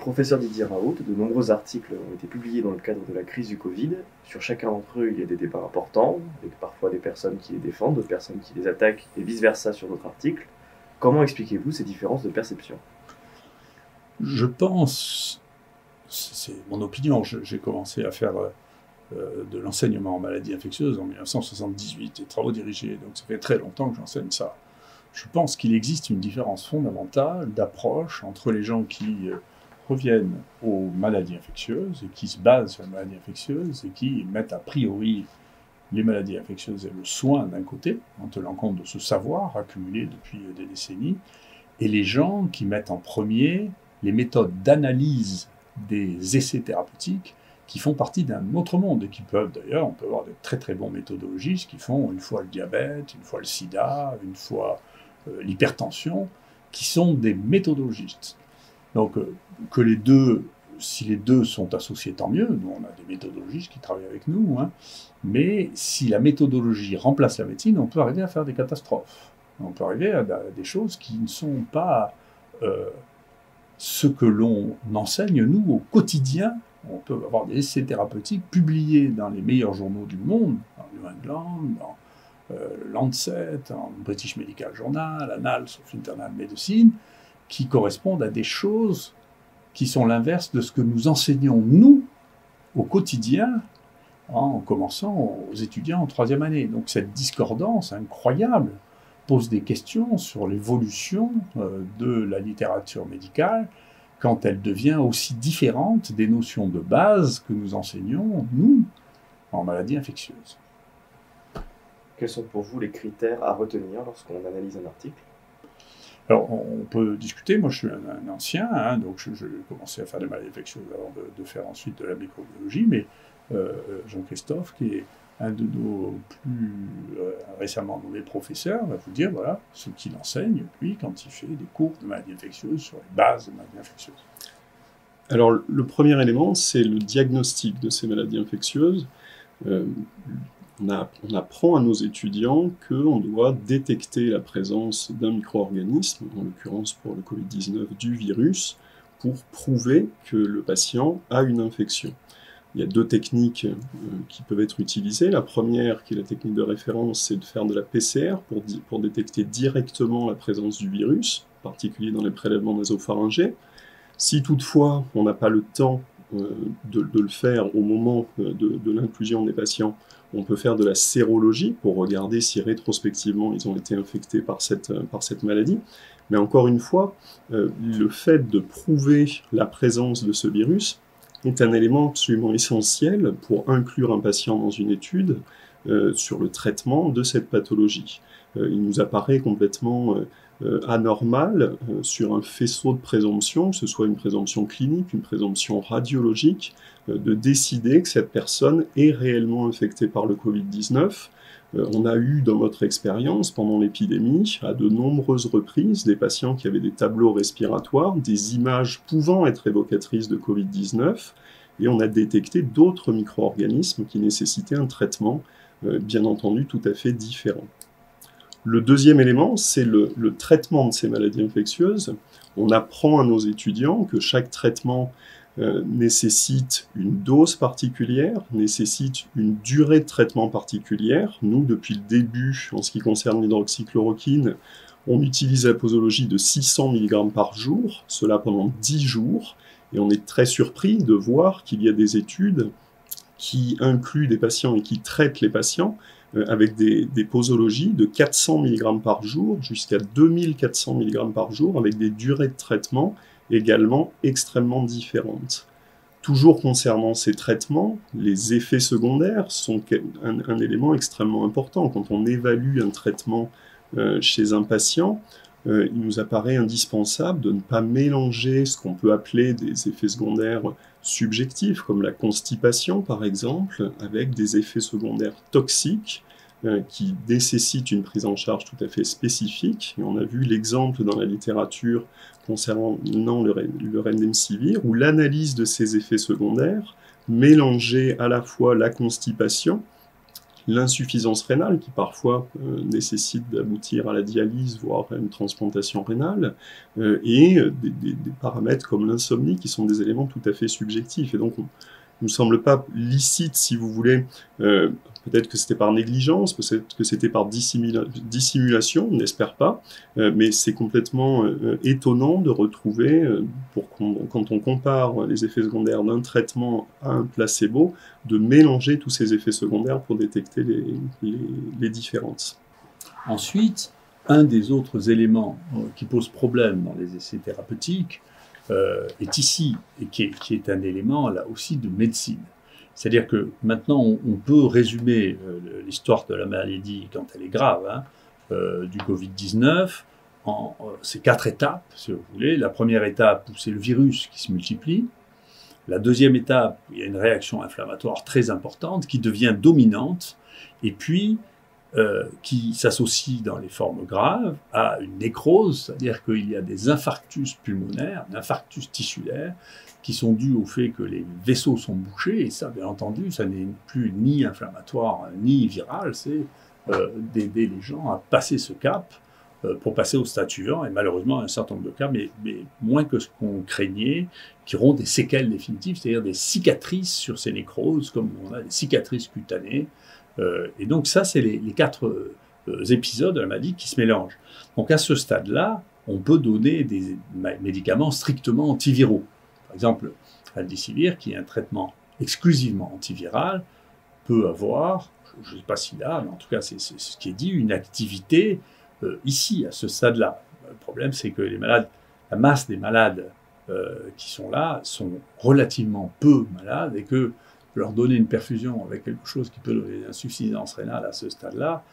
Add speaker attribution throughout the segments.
Speaker 1: Professeur Didier Raoult, de nombreux articles ont été publiés dans le cadre de la crise du Covid. Sur chacun d'entre eux, il y a des débats importants, avec parfois des personnes qui les défendent, d'autres personnes qui les attaquent, et vice-versa sur d'autres articles. Comment expliquez-vous ces différences de perception?
Speaker 2: Je pense, c'est mon opinion, j'ai commencé à faire de l'enseignement en maladies infectieuses en 1978, des travaux dirigés, donc ça fait très longtemps que j'enseigne ça. Je pense qu'il existe une différence fondamentale d'approche entre les gens qui reviennent aux maladies infectieuses et qui se basent sur les maladies infectieuses et qui mettent a priori les maladies infectieuses et le soin d'un côté, en tenant compte de ce savoir accumulé depuis des décennies, et les gens qui mettent en premier les méthodes d'analyse des essais thérapeutiques qui font partie d'un autre monde et qui peuvent d'ailleurs, on peut avoir de très très bons méthodologistes qui font une fois le diabète, une fois le sida, une fois l'hypertension, qui sont des méthodologistes. Donc que les deux, si les deux sont associés, tant mieux, nous on a des méthodologistes qui travaillent avec nous, hein, mais si la méthodologie remplace la médecine, on peut arriver à faire des catastrophes. On peut arriver à des choses qui ne sont pas ce que l'on enseigne, nous, au quotidien. On peut avoir des essais thérapeutiques publiés dans les meilleurs journaux du monde, dans New England, dans Lancet, dans British Medical Journal, Annals of Internal Medicine, qui correspondent à des choses qui sont l'inverse de ce que nous enseignons, nous, au quotidien, en commençant aux étudiants en troisième année. Donc cette discordance incroyable pose des questions sur l'évolution de la littérature médicale quand elle devient aussi différente des notions de base que nous enseignons, nous, en maladies infectieuses.
Speaker 1: Quels sont pour vous les critères à retenir lorsqu'on analyse un article?
Speaker 2: Alors, on peut discuter. Moi, je suis un ancien, hein, donc je commençais à faire des maladies infectieuses avant de faire ensuite de la microbiologie, mais Jean-Christophe, qui est un de nos plus récemment nommés professeurs, va vous dire, voilà, ce qu'il enseigne, lui, quand il fait des cours de maladies infectieuses sur les bases de maladies infectieuses.
Speaker 3: Alors, le premier élément, c'est le diagnostic de ces maladies infectieuses. On apprend à nos étudiants qu'on doit détecter la présence d'un micro-organisme, en l'occurrence pour le Covid-19 du virus, pour prouver que le patient a une infection. Il y a deux techniques qui peuvent être utilisées. La première, qui est la technique de référence, c'est de faire de la PCR pour détecter directement la présence du virus, en particulier dans les prélèvements nasopharyngés. Si toutefois on n'a pas le temps de le faire au moment de l'inclusion des patients, on peut faire de la sérologie pour regarder si rétrospectivement ils ont été infectés par cette maladie. Mais encore une fois, le fait de prouver la présence de ce virus est un élément absolument essentiel pour inclure un patient dans une étude sur le traitement de cette pathologie. Il nous apparaît complètement anormal sur un faisceau de présomption, que ce soit une présomption clinique, une présomption radiologique, de décider que cette personne est réellement infectée par le Covid-19. On a eu dans notre expérience, pendant l'épidémie, à de nombreuses reprises, des patients qui avaient des tableaux respiratoires, des images pouvant être évocatrices de Covid-19, et on a détecté d'autres micro-organismes qui nécessitaient un traitement, bien entendu, tout à fait différent. Le deuxième élément, c'est le traitement de ces maladies infectieuses. On apprend à nos étudiants que chaque traitement nécessite une dose particulière, nécessite une durée de traitement particulière. Nous, depuis le début, en ce qui concerne l'hydroxychloroquine, on utilise la posologie de 600 mg par jour, cela pendant 10 jours, et on est très surpris de voir qu'il y a des études qui incluent des patients et qui traitent les patients avec des posologies de 400 mg par jour jusqu'à 2400 mg par jour, avec des durées de traitement également extrêmement différentes. Toujours concernant ces traitements, les effets secondaires sont un élément extrêmement important. Quand on évalue un traitement chez un patient, il nous apparaît indispensable de ne pas mélanger ce qu'on peut appeler des effets secondaires subjectifs, comme la constipation par exemple, avec des effets secondaires toxiques qui nécessitent une prise en charge tout à fait spécifique. Et on a vu l'exemple dans la littérature concernant le remdesivir, où l'analyse de ces effets secondaires mélangeait à la fois la constipation l'insuffisance rénale, qui parfois nécessite d'aboutir à la dialyse, voire à une transplantation rénale, et des paramètres comme l'insomnie, qui sont des éléments tout à fait subjectifs. Et donc, il ne me semble pas licite, si vous voulez, peut-être que c'était par négligence, peut-être que c'était par dissimulation, on n'espère pas, mais c'est complètement étonnant de retrouver, quand on compare les effets secondaires d'un traitement à un placebo, de mélanger tous ces effets secondaires pour détecter les différences.
Speaker 2: Ensuite, un des autres éléments qui pose problème dans les essais thérapeutiques est ici, et qui est un élément là aussi de médecine. C'est-à-dire que maintenant on peut résumer l'histoire de la maladie quand elle est grave, du Covid-19, en ces 4 étapes, si vous voulez. La première étape, où c'est le virus qui se multiplie. La deuxième étape, il y a une réaction inflammatoire très importante qui devient dominante, et puis qui s'associe dans les formes graves à une nécrose, c'est-à-dire qu'il y a des infarctus pulmonaires, un infarctus tissulaire, qui sont dus au fait que les vaisseaux sont bouchés, et ça, bien entendu, ça n'est plus ni inflammatoire ni viral, c'est d'aider les gens à passer ce cap pour passer au stade suivant, et malheureusement, un certain nombre de cas, mais moins que ce qu'on craignait, qui auront des séquelles définitives, c'est-à-dire des cicatrices sur ces nécroses, comme on a des cicatrices cutanées. Et donc ça, c'est les 4 épisodes de la maladie qui se mélangent. Donc à ce stade-là, on peut donner des médicaments strictement antiviraux. Par exemple, Aldicivir, qui est un traitement exclusivement antiviral, peut avoir, je ne sais pas s'il a, mais en tout cas c'est ce qui est dit, une activité ici, à ce stade-là. Le problème, c'est que la masse des malades qui sont là sont relativement peu malades, et que leur donner une perfusion avec quelque chose qui peut donner une insuffisance rénale à ce stade-là,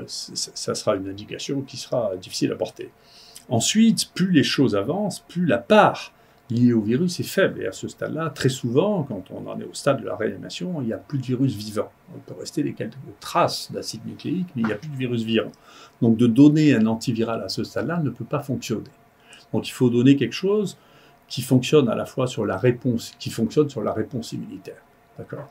Speaker 2: ça sera une indication qui sera difficile à porter. Ensuite, plus les choses avancent, plus la part liée au virus est faible. Et à ce stade-là, très souvent, quand on en est au stade de la réanimation, il n'y a plus de virus vivant. On peut rester des quelques traces d'acide nucléique, mais il n'y a plus de virus vivant. Donc de donner un antiviral à ce stade-là ne peut pas fonctionner. Donc il faut donner quelque chose qui fonctionne à la fois sur la réponse, qui fonctionne sur la réponse immunitaire. D'accord.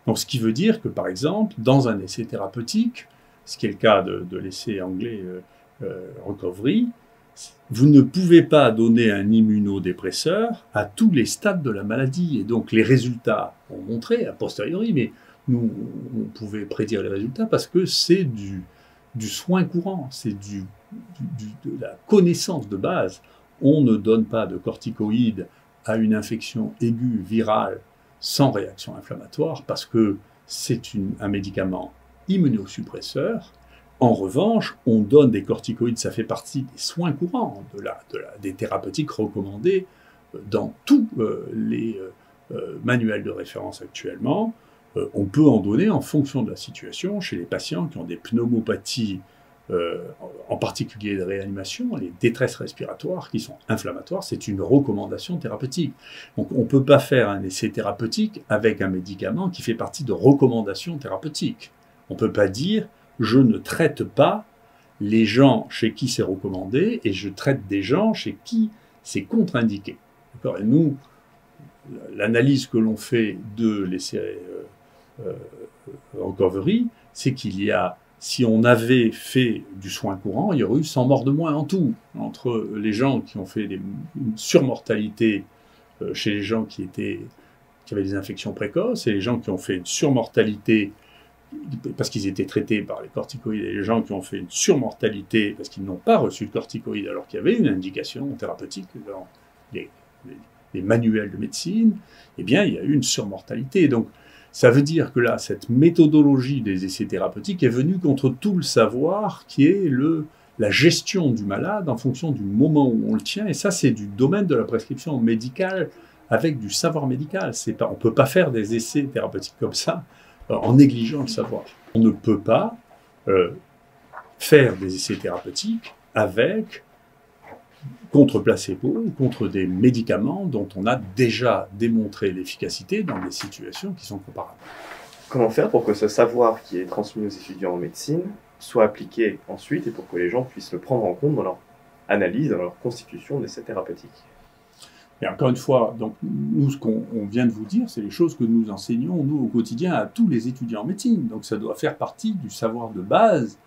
Speaker 2: Donc, ce qui veut dire que, par exemple, dans un essai thérapeutique, ce qui est le cas de l'essai anglais Recovery, vous ne pouvez pas donner un immunodépresseur à tous les stades de la maladie. Et donc, les résultats ont montré, a posteriori, mais nous, on pouvait prédire les résultats parce que c'est du soin courant, c'est de la connaissance de base. On ne donne pas de corticoïdes à une infection aiguë virale sans réaction inflammatoire, parce que c'est un médicament immunosuppresseur. En revanche, on donne des corticoïdes, ça fait partie des soins courants, des thérapeutiques recommandées dans tous les manuels de référence actuellement. On peut en donner en fonction de la situation chez les patients qui ont des pneumopathies, en particulier de réanimation, les détresses respiratoires qui sont inflammatoires, c'est une recommandation thérapeutique. Donc on ne peut pas faire un essai thérapeutique avec un médicament qui fait partie de recommandations thérapeutiques. On ne peut pas dire « je ne traite pas les gens chez qui c'est recommandé et je traite des gens chez qui c'est contre-indiqué ». Et nous, l'analyse que l'on fait de l'essai Recovery, c'est qu'il y a, si on avait fait du soin courant, il y aurait eu 100 morts de moins en tout, entre les gens qui ont fait une surmortalité chez les gens qui avaient des infections précoces, et les gens qui ont fait une surmortalité parce qu'ils étaient traités par les corticoïdes, et les gens qui ont fait une surmortalité parce qu'ils n'ont pas reçu de corticoïdes alors qu'il y avait une indication thérapeutique dans les manuels de médecine, eh bien il y a eu une surmortalité. Donc ça veut dire que là, cette méthodologie des essais thérapeutiques est venue contre tout le savoir qui est la gestion du malade en fonction du moment où on le tient. Et ça, c'est du domaine de la prescription médicale avec du savoir médical. On ne peut pas faire des essais thérapeutiques comme ça en négligeant le savoir. On ne peut pas faire des essais thérapeutiques contre placebo, contre des médicaments dont on a déjà démontré l'efficacité dans des situations qui sont comparables.
Speaker 1: Comment faire pour que ce savoir qui est transmis aux étudiants en médecine soit appliqué ensuite et pour que les gens puissent le prendre en compte dans leur analyse, dans leur constitution d'essais thérapeutiques ?
Speaker 2: Et encore une fois, donc, nous, ce qu'on vient de vous dire, c'est les choses que nous enseignons, nous, au quotidien, à tous les étudiants en médecine. Donc ça doit faire partie du savoir de base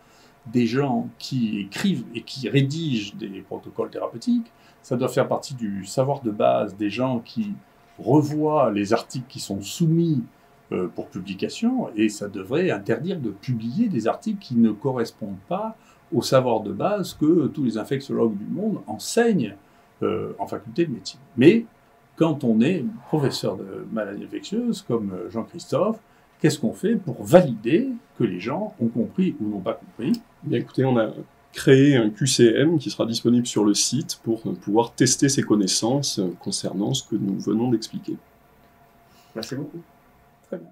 Speaker 2: des gens qui écrivent et qui rédigent des protocoles thérapeutiques. Ça doit faire partie du savoir de base des gens qui revoient les articles qui sont soumis pour publication, et ça devrait interdire de publier des articles qui ne correspondent pas au savoir de base que tous les infectiologues du monde enseignent en faculté de médecine. Mais quand on est professeur de maladies infectieuses, comme Jean-Christophe, qu'est-ce qu'on fait pour valider que les gens ont compris ou n'ont pas compris?
Speaker 3: Bien écoutez, on a créé un QCM qui sera disponible sur le site pour pouvoir tester ses connaissances concernant ce que nous venons d'expliquer.
Speaker 1: Merci beaucoup.
Speaker 2: Très bien.